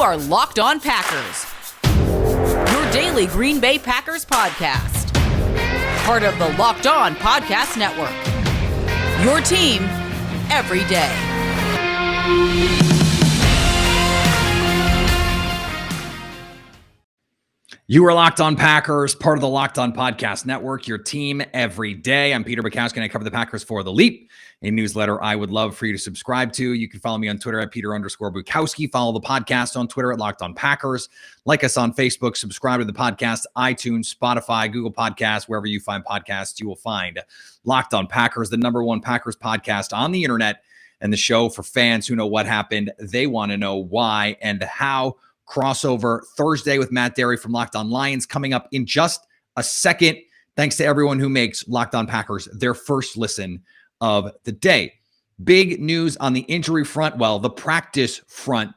are Locked On Packers, your daily Green Bay Packers podcast. Part of the Locked On Podcast Network, your team every day. You are Locked On Packers, part of the Locked On Podcast Network, your team every day. I'm Peter Bukowski, and I cover the Packers for The Leap, a newsletter I would love for you to subscribe to. You can follow me on Twitter at Peter_Bukowski. Follow the podcast on Twitter at Locked On Packers. Like us on Facebook. Subscribe to the podcast, iTunes, Spotify, Google Podcasts, wherever you find podcasts, you will find Locked On Packers, the #1 Packers podcast on the internet, and the show for fans who know what happened. They want to know why and how. Crossover Thursday with Matt Dery from Locked On Lions coming up in just a second. Thanks to everyone who makes Locked On Packers their first listen of the day. Big news on the injury front. Well, the practice front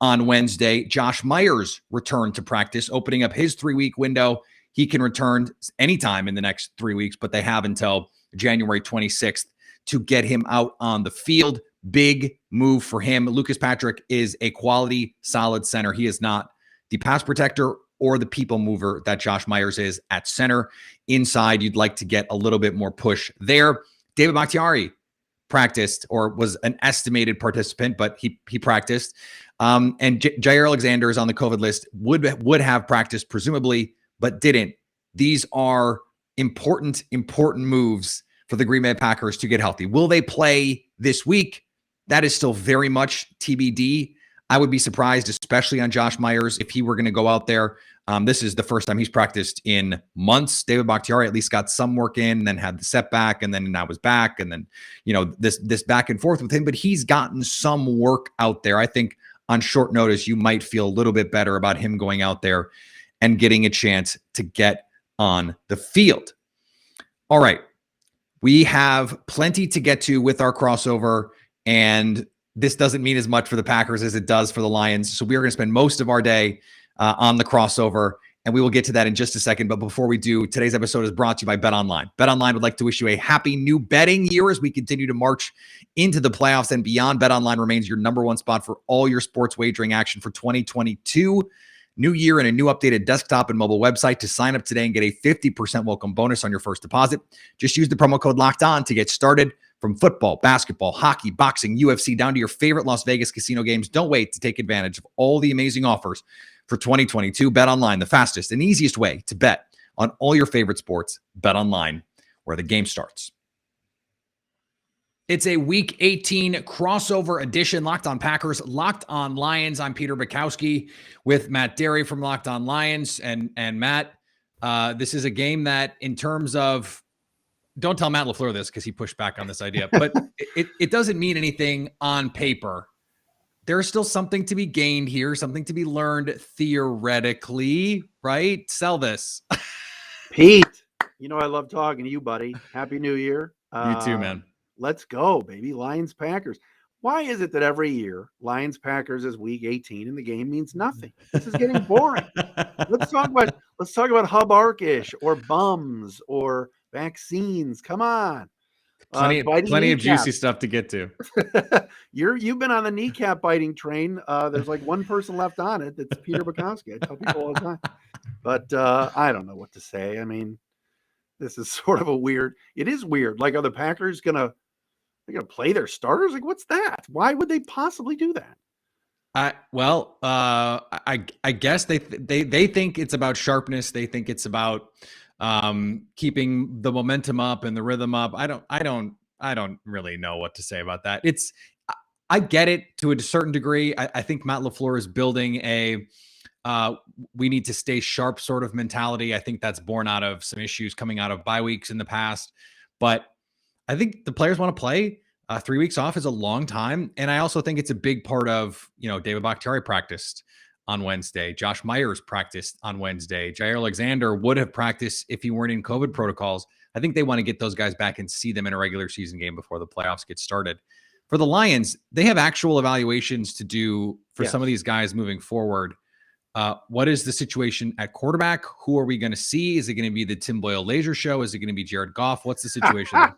on Wednesday. Josh Myers returned to practice, opening up his 3-week window. He can return anytime in the next 3 weeks, but they have until January 26th to get him out on the field. Big move for him. Lucas Patrick is a quality, solid center. He is not the pass protector or the people mover that Josh Myers is at center. Inside, you'd like to get a little bit more push there. David Bakhtiari practiced, or was an estimated participant, but he practiced. And Jair Alexander is on the COVID list. Would have practiced presumably, but didn't. These are important moves for the Green Bay Packers to get healthy. Will they play this week? That is still very much TBD. I would be surprised, especially on Josh Myers, if he were going to go out there. This is the first time he's practiced in months. David Bakhtiari at least got some work in, and then had the setback, and then now was back, and then this back and forth with him. But he's gotten some work out there. I think on short notice, you might feel a little bit better about him going out there and getting a chance to get on the field. All right. We have plenty to get to with our crossover, and this doesn't mean as much for the Packers as it does for the Lions. So we are going to spend most of our day on the crossover, and we will get to that in just a second. But before we do, today's episode is brought to you by BetOnline. BetOnline would like to wish you a happy new betting year as we continue to march into the playoffs and beyond. BetOnline remains your #1 spot for all your sports wagering action for 2022. New year and a new updated desktop and mobile website. To sign up today and get a 50% welcome bonus on your first deposit, just use the promo code Locked On to get started. From football, basketball, hockey, boxing, UFC, down to your favorite Las Vegas casino games, don't wait to take advantage of all the amazing offers for 2022. BetOnline, the fastest and easiest way to bet on all your favorite sports. BetOnline, where the game starts. It's a Week 18 crossover edition. Locked On Packers, Locked On Lions. I'm Peter Bukowski with Matt Dery from Locked On Lions. And Matt, this is a game that, in terms of, don't tell Matt LaFleur this because he pushed back on this idea, but it doesn't mean anything on paper. There's still something to be gained here, something to be learned theoretically, right? Sell this. Pete, I love talking to you, buddy. Happy New Year. You too, man. Let's go, baby. Lions Packers. Why is it that every year Lions Packers is Week 18 and the game means nothing? This is getting boring. Let's talk about Hub Arkish or bums or vaccines. Come on. Plenty of juicy stuff to get to. You've been on the kneecap biting train. There's like one person left on it. That's Peter Bukowski. I tell people all the time. But I don't know what to say. I mean, this is sort of it is weird. Like, are the Packers gonna play their starters? Like, what's that? Why would they possibly do that? I guess they think it's about sharpness. They think it's about keeping the momentum up and the rhythm up. I don't really know what to say about that. I get it to a certain degree. I think Matt LaFleur is building a we need to stay sharp sort of mentality. I think that's born out of some issues coming out of bye weeks in the past. But I think the players want to play. 3 weeks off is a long time. And I also think it's a big part of, David Bakhtiari practiced on Wednesday. Josh Myers practiced on Wednesday. Jair Alexander would have practiced if he weren't in COVID protocols. I think they want to get those guys back and see them in a regular season game before the playoffs get started. For the Lions, they have actual evaluations to do for some of these guys moving forward. What is the situation at quarterback? Who are we going to see? Is it going to be the Tim Boyle laser show? Is it going to be Jared Goff? What's the situation there?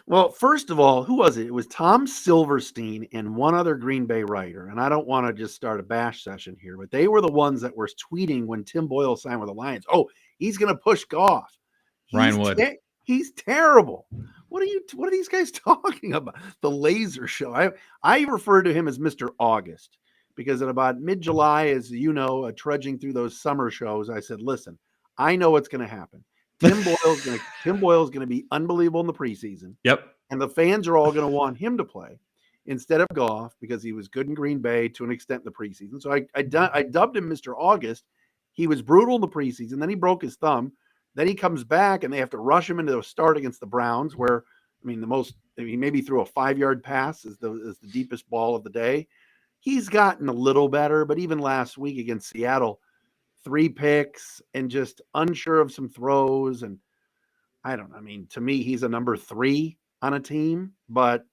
Well, first of all, who was it? It was Tom Silverstein and one other Green Bay writer. And I don't want to just start a bash session here, but they were the ones that were tweeting when Tim Boyle signed with the Lions. Oh, he's going to push Goff. Ryan Wood. He's terrible. What are these guys talking about? The laser show. I refer to him as Mr. August because at about mid-July, as you know, trudging through those summer shows, I said, listen, I know what's going to happen. Tim Boyle's going to be unbelievable in the preseason. Yep. And the fans are all going to want him to play instead of Goff because he was good in Green Bay to an extent in the preseason. So I dubbed him Mr. August. He was brutal in the preseason. Then he broke his thumb. Then he comes back and they have to rush him into a start against the Browns where, he maybe threw a 5-yard pass as the deepest ball of the day. He's gotten a little better, but even last week against Seattle, 3 picks and just unsure of some throws. And to me, he's a number 3 on a team, but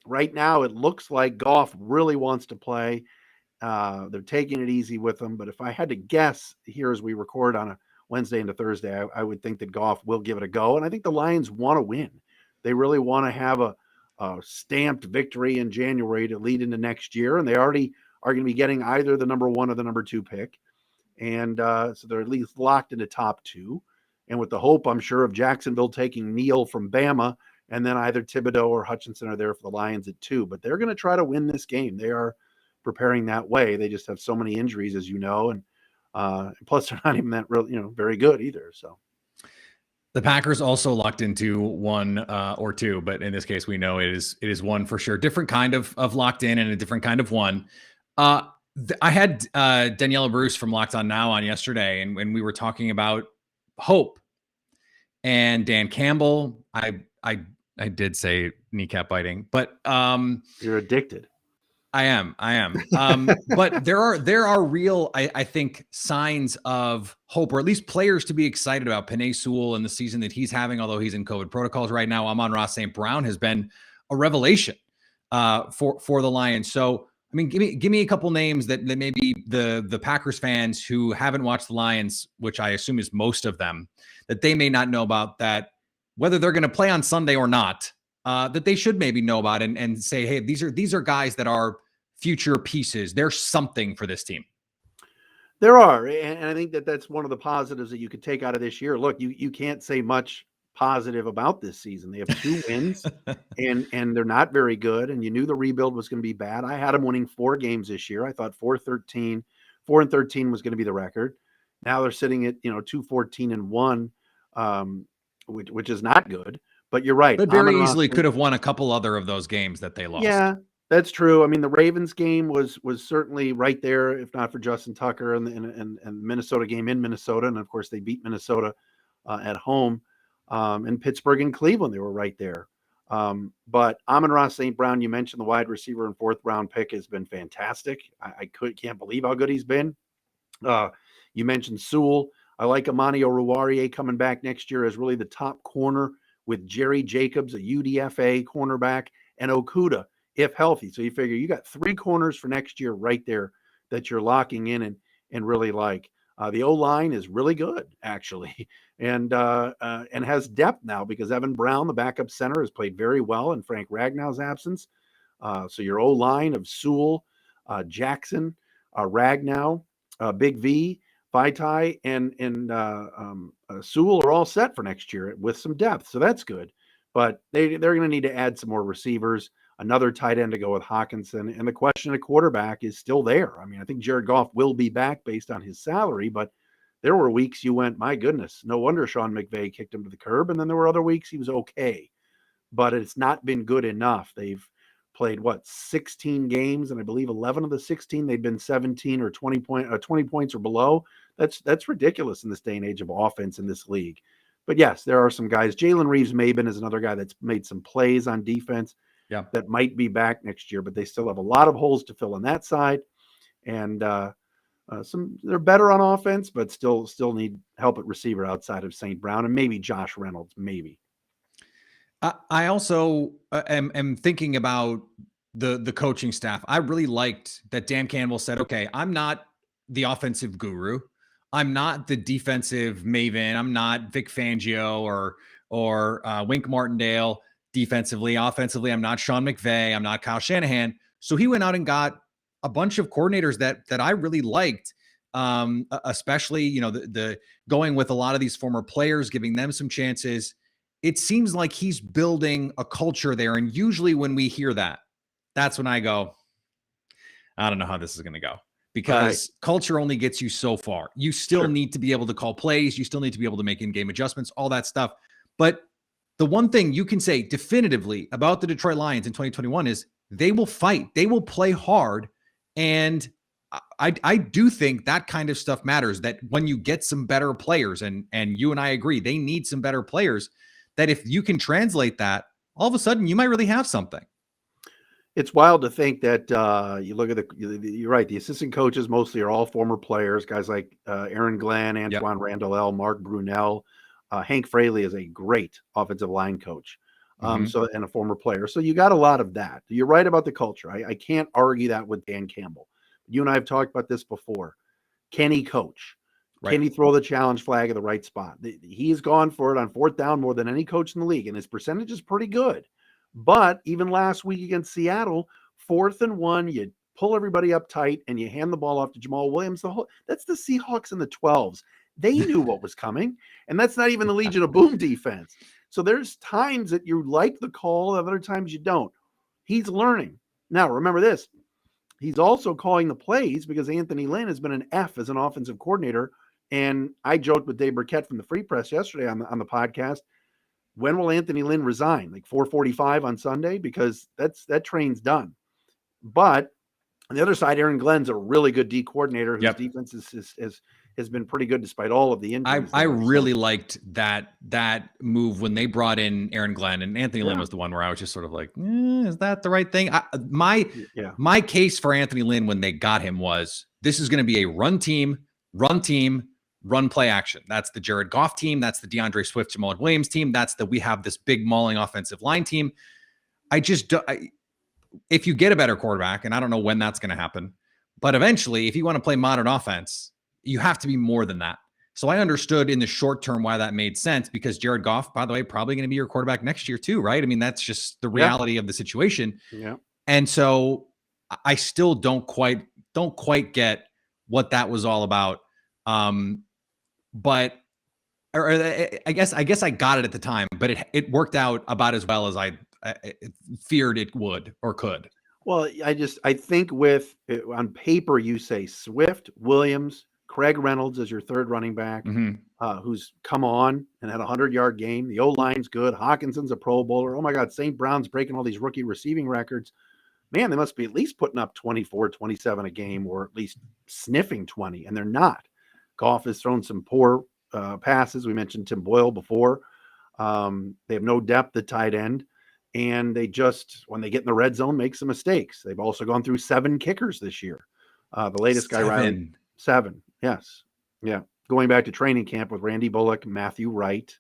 right now it looks like Goff really wants to play. They're taking it easy with him, but if I had to guess here as we record on a Wednesday into Thursday, I would think that Goff will give it a go. And I think the Lions want to win. They really want to have a stamped victory in January to lead into next year. And they already are going to be getting either the number 1 or the number 2 pick. And so they're at least locked into top 2. And with the hope, I'm sure, of Jacksonville taking Neal from Bama, and then either Thibodeau or Hutchinson are there for the Lions at 2. But they're going to try to win this game. They are preparing that way. They just have so many injuries, as you know, and plus they're not even that very good either. So the Packers also locked into 1 or 2, but in this case, we know it is 1 for sure. Different kind of locked in and a different kind of 1. I had Daniela Bruce from Locked On Now on yesterday, and when we were talking about hope and Dan Campbell, I did say kneecap biting, but you're addicted. I am. But there are real, I think, signs of hope, or at least players to be excited about. Penei Sewell and the season that he's having, although he's in COVID protocols right now. Amon-Ra St. Brown has been a revelation for the Lions. So, give me a couple names that maybe the Packers fans who haven't watched the Lions, which I assume is most of them, that they may not know about, that whether they're going to play on Sunday or not, that they should maybe know about and say, hey, these are guys that are future pieces. There's something for this team. There are, and I think that's one of the positives that you could take out of this year. Look, you can't say much positive about this season. They have 2 wins and they're not very good. And you knew the rebuild was going to be bad. I had them winning 4 games this year. I thought 4-13 was going to be the record. Now they're sitting at 2-14-1, which is not good. But you're right. But very easily could have won a couple other of those games that they lost. Yeah, that's true. The Ravens game was certainly right there, if not for Justin Tucker, and the Minnesota game in Minnesota. And of course, they beat Minnesota at home. And Pittsburgh and Cleveland, they were right there. But Amon-Ra St. Brown, you mentioned the wide receiver and 4th round pick, has been fantastic. I can't believe how good he's been. You mentioned Sewell. I like Amani Oruwariye coming back next year as really the top corner with Jerry Jacobs, a UDFA cornerback, and Okudah, if healthy. So you figure you got 3 corners for next year right there that you're locking in and really like. The O-line is really good, actually, and has depth now because Evan Brown, the backup center, has played very well in Frank Ragnow's absence. So your O-line of Sewell, Jackson, Ragnow, Big V, Vaitai, and Sewell are all set for next year with some depth. So that's good. But they're going to need to add some more receivers, another tight end to go with Hawkinson. And the question at quarterback is still there. I think Jared Goff will be back based on his salary, but there were weeks you went, my goodness, no wonder Sean McVay kicked him to the curb. And then there were other weeks he was okay, but it's not been good enough. They've played 16 games, and I believe 11 of the 16 they've been 17 or 20 points or below. That's ridiculous in this day and age of offense in this league. But yes, there are some guys. Jalen Reeves-Maben is another guy that's made some plays on defense. Yeah, that might be back next year, but they still have a lot of holes to fill on that side. And they're better on offense, but still need help at receiver outside of St. Brown and maybe Josh Reynolds, maybe. I also am thinking about the coaching staff. I really liked that Dan Campbell said, okay, I'm not the offensive guru. I'm not the defensive maven. I'm not Vic Fangio or Wink Martindale. defensively. Offensively, I'm not Sean McVay. I'm not Kyle Shanahan. So he went out and got a bunch of coordinators that I really liked, especially, the going with a lot of these former players, giving them some chances. It seems like he's building a culture there. And usually when we hear that, that's when I go, I don't know how this is going to go, because culture only gets you so far. You still need to be able to call plays. You still need to be able to make in-game adjustments, all that stuff. But the one thing you can say definitively about the Detroit Lions in 2021 is they will fight. They will play hard. And I do think that kind of stuff matters, that when you get some better players, and you and I agree, they need some better players, that if you can translate that, all of a sudden you might really have something. It's wild to think that you look at you're right. The assistant coaches mostly are all former players, guys like Aaron Glenn, Antoine Randall, Mark Brunell. Hank Fraley is a great offensive line coach. And a former player. So you got a lot of that. You're right about the culture. I can't argue that with Dan Campbell. You and I have talked about this before. Can he coach? Right. Can he throw the challenge flag at the right spot? He's gone for it on fourth down more than any coach in the league, and his percentage is pretty good. But even last week against Seattle, 4th and 1, you pull everybody up tight and you hand the ball off to Jamal Williams. That's the Seahawks in the 12s. They knew what was coming, and that's not even the Legion of Boom defense. So there's times that you like the call, other times you don't. He's learning. Now, remember this. He's also calling the plays because Anthony Lynn has been an F as an offensive coordinator. And I joked with Dave Burkett from the Free Press yesterday on the podcast. When will Anthony Lynn resign? Like 4:45 on Sunday? Because that train's done. But on the other side, Aaron Glenn's a really good D coordinator whose defense has been pretty good despite all of the injuries. I really liked that move when they brought in Aaron Glenn, and Anthony Lynn was the one where I was just sort of like, is that the right thing? My case for Anthony Lynn when they got him was, this is going to be a run team, run play action. That's the Jared Goff team. That's the DeAndre Swift, Jamal Williams team. That's we have this big mauling offensive line team. If you get a better quarterback, and I don't know when that's going to happen, but eventually, if you want to play modern offense, you have to be more than that. So I understood in the short term why that made sense, because Jared Goff, by the way, probably going to be your quarterback next year too, right? I mean, that's just the reality of the situation. Yeah. And so I still don't quite get what that was all about. But I guess I got it at the time, but it worked out about as well as I feared it would or could. Well, I think on paper, you say Swift, Williams, Craig Reynolds as your third running back, who's come on and had a 100-yard game. The O-line's good. Hawkinson's a Pro Bowler. Oh my God, St. Brown's breaking all these rookie receiving records. Man, they must be at least putting up 24, 27 a game, or at least sniffing 20, and they're not. Goff has thrown some poor passes. We mentioned Tim Boyle before. They have no depth at tight end. And they just, when they get in the red zone, make some mistakes. They've also gone through 7 kickers this year. The latest guy, Riley, 7. Yes. Yeah. Going back to training camp with Randy Bullock, Matthew Wright,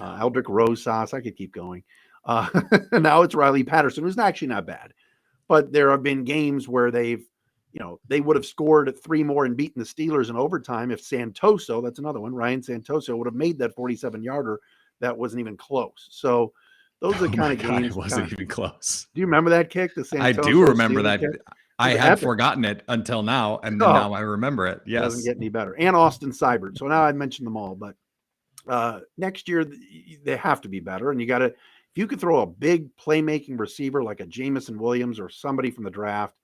Eldrick Rosas. I could keep going. Now it's Riley Patterson, who's actually not bad. But there have been games where they would have scored 3 more and beaten the Steelers in overtime if Santoso, that's another one, Ryan Santoso, would have made that 47-yarder. That wasn't even close. So those are the kind of games. It wasn't even close. Do you remember that kick? I do remember that. I had forgotten it until now, and then now I remember it. Yes. It doesn't get any better. And Austin Seibert. So now I mentioned them all, but next year they have to be better. And if you could throw a big playmaking receiver like a Jamison Williams or somebody from the draft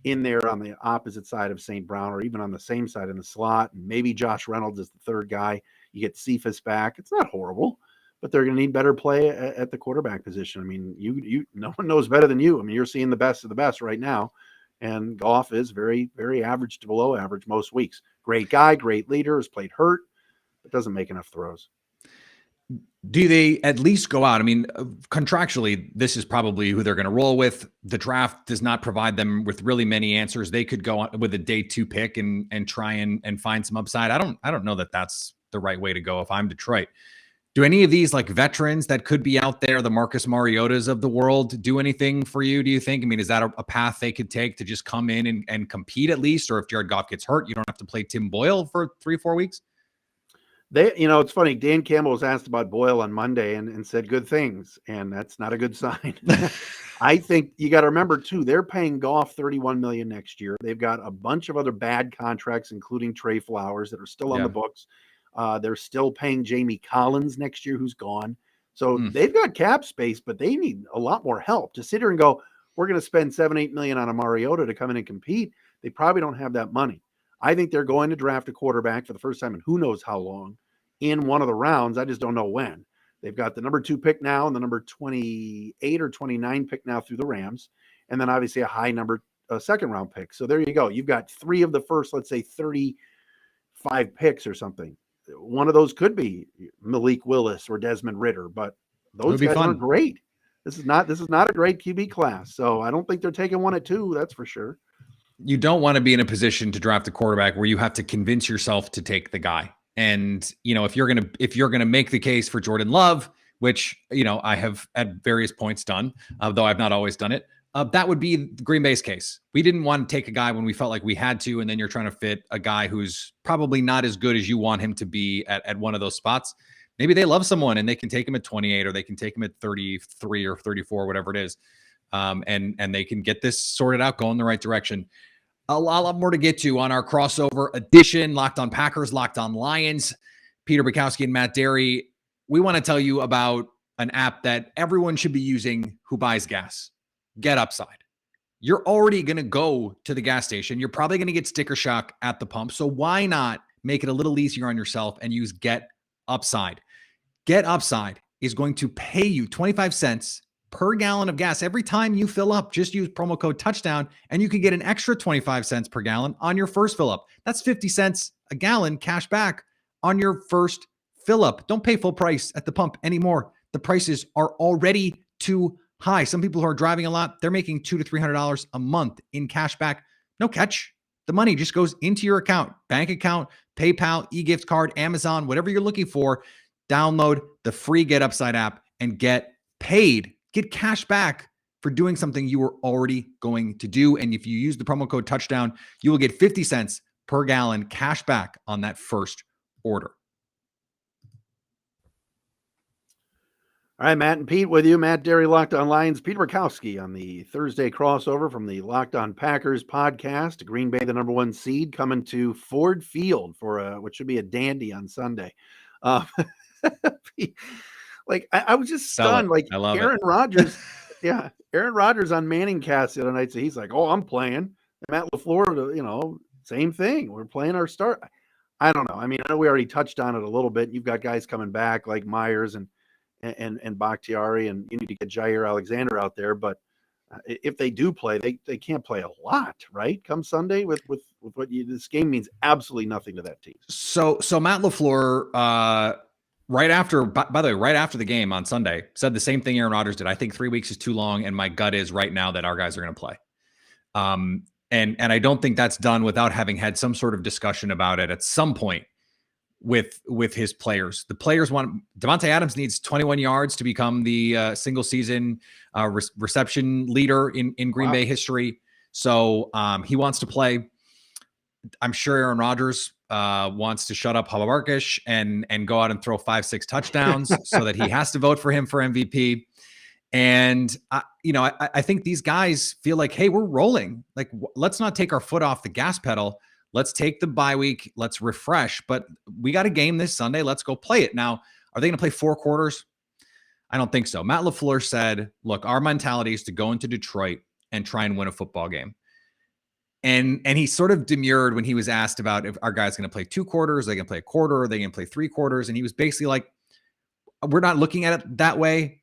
in there on the opposite side of St. Brown, or even on the same side in the slot, and maybe Josh Reynolds is the third guy. You get Cephas back. It's not horrible. But they're going to need better play at the quarterback position. I mean, you no one knows better than you. I mean, you're seeing the best of the best right now, and Goff is very, very average to below average most weeks. Great guy, great leader, has played hurt, but doesn't make enough throws. Do they at least go out? I mean, contractually, this is probably who they're going to roll with. The draft does not provide them with really many answers. They could go with a day 2 pick and try and find some upside. I don't know that that's the right way to go if I'm Detroit. Do any of these like veterans that could be out there, the Marcus Mariotas of the world, do anything for you, do you think? I mean, is that a path they could take to just come in and compete at least? Or if Jared Goff gets hurt, you don't have to play Tim Boyle for 3-4 weeks? It's funny. Dan Campbell was asked about Boyle on Monday and said good things, and that's not a good sign. I think you got to remember too, they're paying Goff $31 million next year. They've got a bunch of other bad contracts, including Trey Flowers, that are still on the books. They're still paying Jamie Collins next year, who's gone. So they've got cap space, but they need a lot more help. To sit here and go, we're going to spend $7-8 million on a Mariota to come in and compete. They probably don't have that money. I think they're going to draft a quarterback for the first time in who knows how long in one of the rounds. I just don't know when. They've got the number 2 pick now and the number 28 or 29 pick now through the Rams. And then obviously a high number second round pick. So there you go. You've got 3 of the first, let's say 35 picks or something. One of those could be Malik Willis or Desmond Ridder, but those guys aren't great. This is not a great QB class. So I don't think they're taking one at 2. That's for sure. You don't want to be in a position to draft a quarterback where you have to convince yourself to take the guy. And, if you're going to make the case for Jordan Love, which, I have at various points done, though I've not always done it, that would be Green Bay's case. We didn't want to take a guy when we felt like we had to, and then you're trying to fit a guy who's probably not as good as you want him to be at one of those spots. Maybe they love someone and they can take him at 28 or they can take him at 33 or 34, whatever it is. And they can get this sorted out, go in the right direction. A lot more to get to on our crossover edition, Locked on Packers, Locked on Lions. Peter Bukowski and Matt Dery. We want to tell you about an app that everyone should be using who buys gas. Get Upside. You're already going to go to the gas station. You're probably going to get sticker shock at the pump. So why not make it a little easier on yourself and use Get Upside? Get Upside is going to pay you 25 cents per gallon of gas every time you fill up. Just use promo code touchdown and you can get an extra 25 cents per gallon on your first fill up. That's 50 cents a gallon cash back on your first fill up. Don't pay full price at the pump anymore. The prices are already too high. Some people who are driving a lot, they're making $200 to $300 a month in cash back. No catch. The money just goes into your account, bank account, PayPal, e-gift card, Amazon, whatever you're looking for. Download the free Get Upside app and get paid. Get cash back for doing something you were already going to do. And if you use the promo code touchdown, you will get 50 cents per gallon cash back on that first order. All right, Matt and Pete with you. Matt Dery, Locked on Lions. Peter Bukowski on the Thursday crossover from the Locked on Packers podcast. Green Bay, the number 1 seed, coming to Ford Field for what should be a dandy on Sunday. Like I was just stunned. Like Aaron Rodgers, Aaron Rodgers on Manning cast the other night. So he's like, "Oh, I'm playing." And Matt LaFleur, same thing. We're playing our start. I don't know. I mean, I know we already touched on it a little bit. You've got guys coming back like Myers and Bakhtiari, and you need to get Jair Alexander out there. But if they do play, they can't play a lot, right? Come Sunday with what this game means absolutely nothing to that team. So Matt LaFleur. Right after the game on Sunday, said the same thing Aaron Rodgers did. I think 3 weeks is too long, and my gut is right now that our guys are going to play. And I don't think that's done without having had some sort of discussion about it at some point with his players. The players want Devontae Adams needs 21 yards to become the single season reception leader in Green Bay history. So he wants to play. I'm sure Aaron Rodgers wants to shut up Hababarkish and go out and throw 5-6 touchdowns so that he has to vote for him for MVP. And I think these guys feel like, hey, we're rolling. Like, let's not take our foot off the gas pedal. Let's take the bye week. Let's refresh. But we got a game this Sunday. Let's go play it. Now, are they going to play 4 quarters? I don't think so. Matt LaFleur said, look, our mentality is to go into Detroit and try and win a football game. And he sort of demurred when he was asked about if our guys going to play 2 quarters, are they going to play a quarter, are they going to play 3 quarters? And he was basically like, we're not looking at it that way.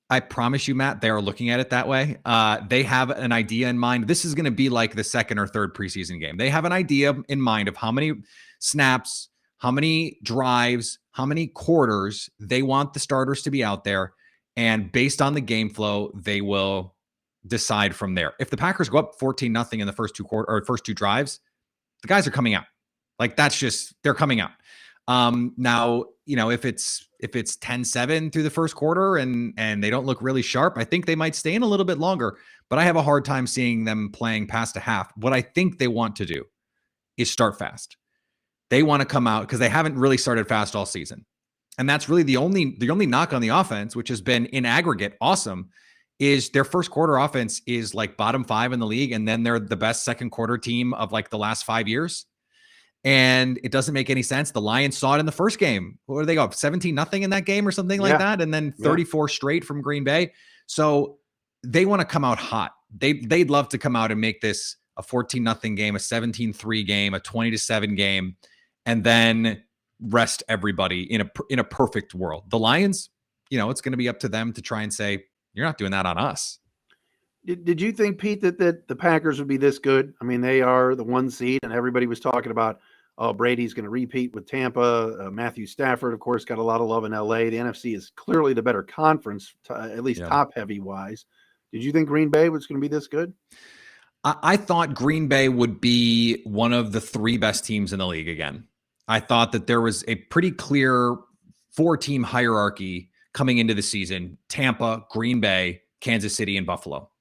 I promise you, Matt, they are looking at it that way. They have an idea in mind. This is going to be like the 2nd or 3rd preseason game. They have an idea in mind of how many snaps, how many drives, how many quarters they want the starters to be out there. And based on the game flow, they will decide from there. If the Packers go up 14-0 in the first 2 drives, the guys are coming out. Like they're coming out. Now, if it's 10-7 through the first quarter and they don't look really sharp, I think they might stay in a little bit longer, but I have a hard time seeing them playing past a half. What I think they want to do is start fast. They want to come out because they haven't really started fast all season. And that's really the only knock on the offense, which has been in aggregate awesome, is their first quarter offense is like bottom 5 in the league. And then they're the best second quarter team of like the last 5 years. And it doesn't make any sense. The Lions saw it in the first game. What did they go up 17-0 in that game or something like that? And then 34 straight from Green Bay. So they want to come out hot. They'd love to come out and make this a 14-0 game, a 17-3 game, a 20-7 game, and then rest everybody in a perfect world. The Lions, it's going to be up to them to try and say, you're not doing that on us. Did you think, Pete, that the Packers would be this good? I mean, they are the 1 seed, and everybody was talking about, Brady's going to repeat with Tampa. Matthew Stafford, of course, got a lot of love in L.A. The NFC is clearly the better conference, at least top-heavy wise. Did you think Green Bay was going to be this good? I thought Green Bay would be one of the 3 best teams in the league again. I thought that there was a pretty clear 4-team hierarchy coming into the season: Tampa, Green Bay, Kansas City, and Buffalo.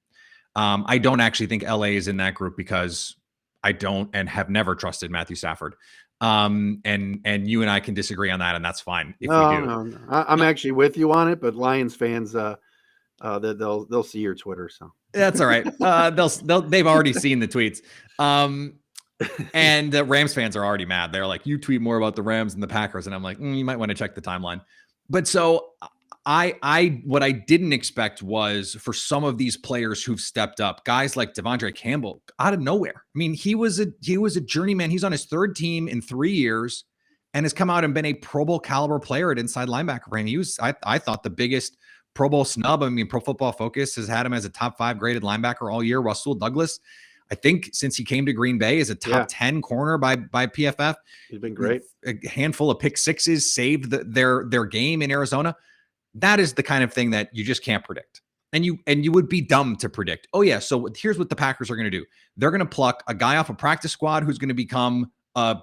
I don't actually think LA is in that group because I don't and have never trusted Matthew Stafford. And you and I can disagree on that, and that's fine if we do. No. I'm actually with you on it, but Lions fans, they'll see your Twitter, so that's all right. They've already seen the tweets. And Rams fans are already mad. They're like, you tweet more about the Rams and the Packers, and I'm like, you might want to check the timeline. But so what I didn't expect was for some of these players who've stepped up, guys like Devondre Campbell out of nowhere. I mean, he was a journeyman. He's on his 3rd team in 3 years and has come out and been a Pro Bowl caliber player at inside linebacker. And he was, I thought, the biggest Pro Bowl snub. I mean, Pro Football Focus has had him as a top 5 graded linebacker all year. Rasul Douglas, I think since he came to Green Bay, is a top 10 corner by PFF. He's been great. A handful of pick sixes saved their game in Arizona. That is the kind of thing that you just can't predict. And you would be dumb to predict. Oh yeah, so here's what the Packers are going to do. They're going to pluck a guy off a practice squad who's going to become a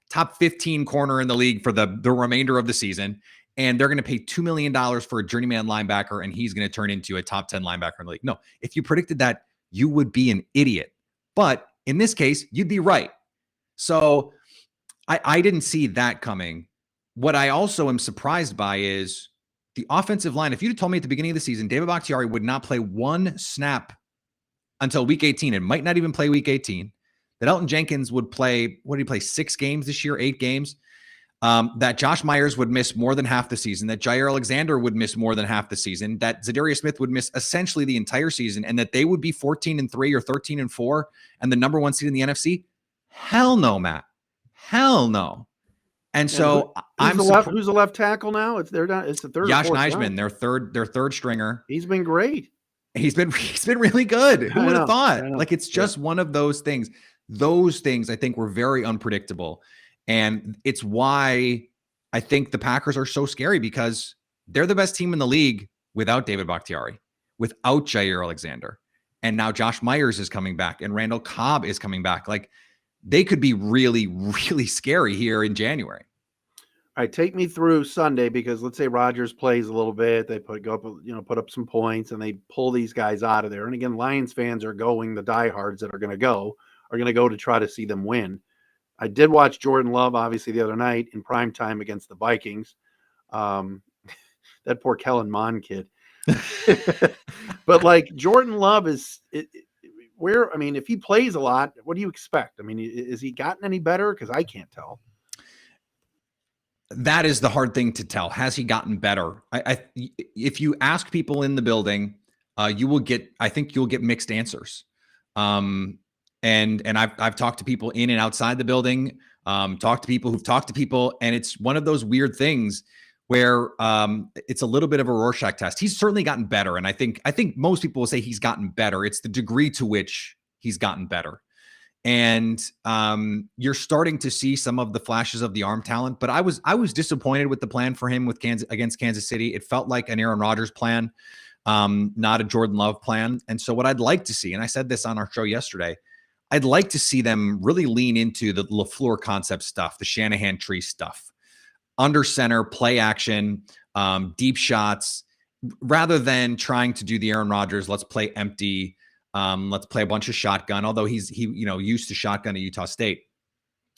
top 15 corner in the league for the remainder of the season. And they're going to pay $2 million for a journeyman linebacker, and he's going to turn into a top 10 linebacker in the league. No, if you predicted that, you would be an idiot. But in this case, you'd be right. So I didn't see that coming. What I also am surprised by is the offensive line. If you'd told me at the beginning of the season, David Bakhtiari would not play 1 snap until week 18, and might not even play week 18, that Elton Jenkins would play, what did he play, 6 games this year, 8 games, that Josh Myers would miss more than half the season, that Jair Alexander would miss more than half the season, that Zadarius Smith would miss essentially the entire season, and that they would be 14-3 or 13-4 and the number 1 seed in the NFC? Hell no, Matt. Hell no. And so who's the left tackle now? It's the 3rd. Josh Nijman, their third stringer. He's been great. He's been really good. Who would have thought? Like, it's just one of those things. Those things I think were very unpredictable. And it's why I think the Packers are so scary, because they're the best team in the league without David Bakhtiari, without Jair Alexander. And now Josh Myers is coming back and Randall Cobb is coming back. Like, they could be really, really scary here in January. All right, take me through Sunday, because let's say Rodgers plays a little bit, they put up some points, and they pull these guys out of there. And again, Lions fans are going, the diehards that are going to go to try to see them win. I did watch Jordan Love, obviously, the other night in prime time against the Vikings. That poor Kellen Mond kid. But like, Jordan Love if he plays a lot, what do you expect? I mean, is he gotten any better? Because I can't tell. That is the hard thing to tell. Has he gotten better? If you ask people in the building, you'll get mixed answers. And I've talked to people in and outside the building, talked to people who've talked to people, and it's one of those weird things where it's a little bit of a Rorschach test. He's certainly gotten better, and I think most people will say he's gotten better. It's the degree to which he's gotten better. And you're starting to see some of the flashes of the arm talent, but I was disappointed with the plan for him against Kansas City. It felt like an Aaron Rodgers plan, not a Jordan Love plan. And so what I'd like to see, and I said this on our show yesterday, I'd like to see them really lean into the LaFleur concept stuff, the Shanahan tree stuff, under center, play action, deep shots, rather than trying to do the Aaron Rodgers, let's play empty. Let's play a bunch of shotgun, although he used to shotgun at Utah State.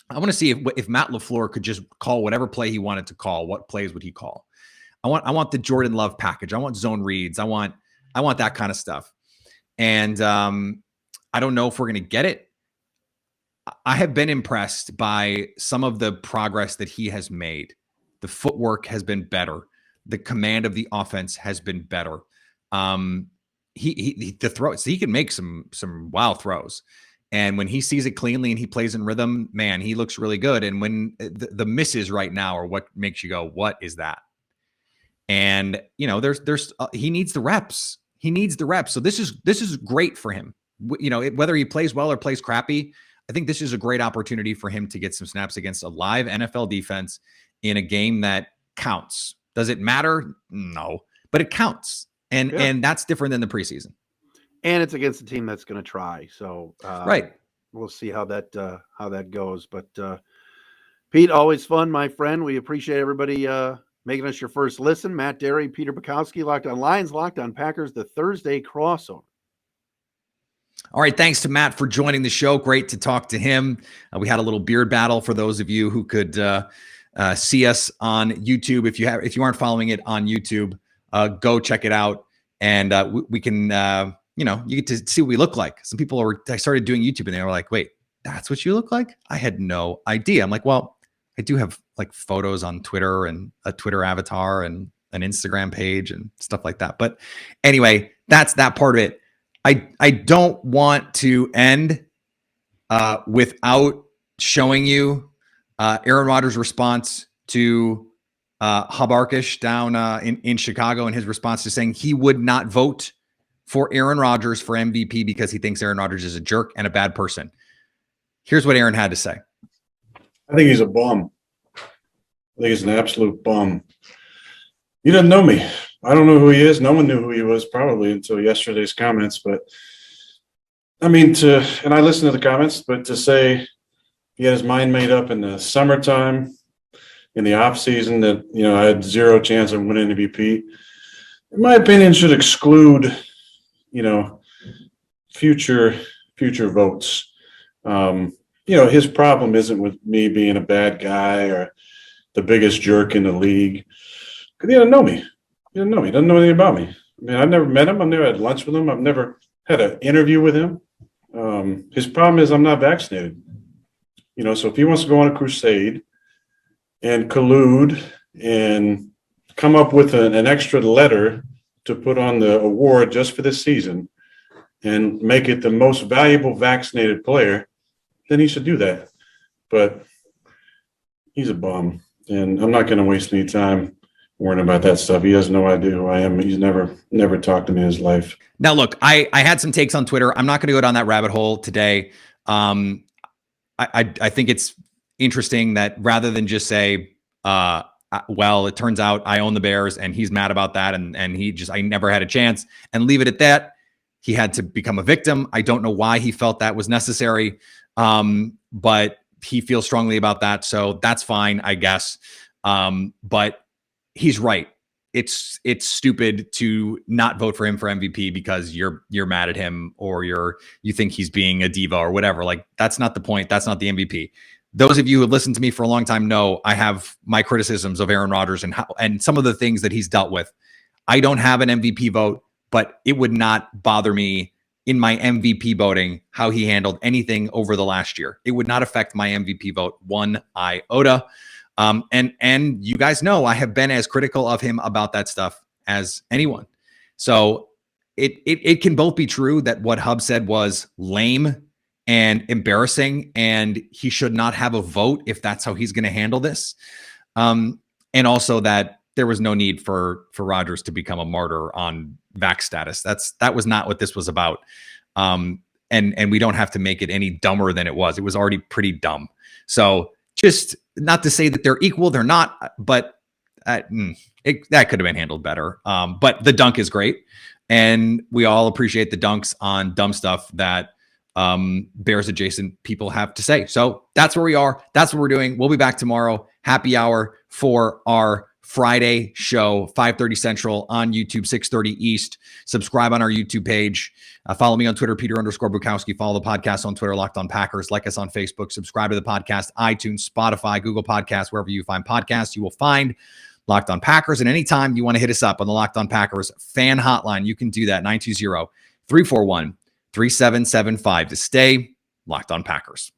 I want to see if Matt LaFleur could just call whatever play he wanted to call. What plays would he call? I want the Jordan Love package. I want zone reads. I want that kind of stuff. And I don't know if we're going to get it. I have been impressed by some of the progress that he has made. The footwork has been better. The command of the offense has been better. The throws, he can make some wild throws. And when he sees it cleanly and he plays in rhythm, man, he looks really good. And when the misses right now are what makes you go, what is that? And there's he needs the reps. He needs the reps. So this is great for him. Whether he plays well or plays crappy, I think this is a great opportunity for him to get some snaps against a live NFL defense in a game that counts. Does it matter? No, but it counts. And that's different than the preseason. And it's against a team that's going to try. So right. We'll see how that goes. But Pete, always fun, my friend. We appreciate everybody making us your first listen. Matt Dery, Peter Bukowski, Locked on Lions, Locked on Packers, the Thursday crossover. All right. Thanks to Matt for joining the show. Great to talk to him. We had a little beard battle for those of you who could see us on YouTube. If you aren't following it on YouTube, go check it out. And we can, you get to see what we look like. Some people I started doing YouTube and they were like, wait, that's what you look like? I had no idea. I'm like, well, I do have like photos on Twitter and a Twitter avatar and an Instagram page and stuff like that. But anyway, that's that part of it. I don't want to end without showing you Aaron Rodgers' response to Hub Arkish down in Chicago, and his response to saying he would not vote for Aaron Rodgers for MVP because he thinks Aaron Rodgers is a jerk and a bad person. Here's what Aaron had to say. I think he's a bum. I think he's an absolute bum. He doesn't know me. I don't know who he is. No one knew who he was probably until yesterday's comments. But I mean, and I listened to the comments, but to say he had his mind made up in the summertime, in the off season, that, I had zero chance of winning MVP, in my opinion, should exclude, future votes. His problem isn't with me being a bad guy or the biggest jerk in the league. Because he doesn't know me. He doesn't know me. He doesn't know anything about me. I mean, I've never met him. I've never had lunch with him. I've never had an interview with him. His problem is I'm not vaccinated. So if he wants to go on a crusade and collude and come up with an extra letter to put on the award just for this season and make it the most valuable vaccinated player, then he should do that. But he's a bum, and I'm not going to waste any time worrying about that stuff. He has no idea who I am. He's never talked to me in his life. Now, look, I had some takes on Twitter. I'm not going to go down that rabbit hole today. I think it's interesting that rather than just say, well, it turns out I own the Bears and he's mad about that, and I never had a chance, and leave it at that. He had to become a victim. I don't know why he felt that was necessary, but he feels strongly about that, so that's fine, I guess. But he's right. It's stupid to not vote for him for MVP because you're mad at him or you think he's being a diva or whatever. Like, that's not the point. That's not the MVP. Those of you who have listened to me for a long time know I have my criticisms of Aaron Rodgers and some of the things that he's dealt with. I don't have an MVP vote, but it would not bother me in my MVP voting how he handled anything over the last year. It would not affect my MVP vote one iota. And you guys know I have been as critical of him about that stuff as anyone. So it can both be true that what Hub said was lame and embarrassing, and he should not have a vote if that's how he's going to handle this. And also that there was no need for Rodgers to become a martyr on vax status. That was not what this was about. And we don't have to make it any dumber than it was. It was already pretty dumb. So just not to say that they're equal, they're not, but that could have been handled better. But the dunk is great. And we all appreciate the dunks on dumb stuff that Bears adjacent people have to say. So that's where we are. That's what we're doing. We'll be back tomorrow. Happy hour for our Friday show, 5:30 Central on YouTube, 6:30 East. Subscribe on our YouTube page. Follow me on Twitter, Peter_Bukowski. Follow the podcast on Twitter, Locked On Packers. Like us on Facebook. Subscribe to the podcast, iTunes, Spotify, Google Podcasts, wherever you find podcasts. You will find Locked On Packers. And anytime you want to hit us up on the Locked On Packers fan hotline, you can do that, 920-341-3775 to stay Locked On Packers.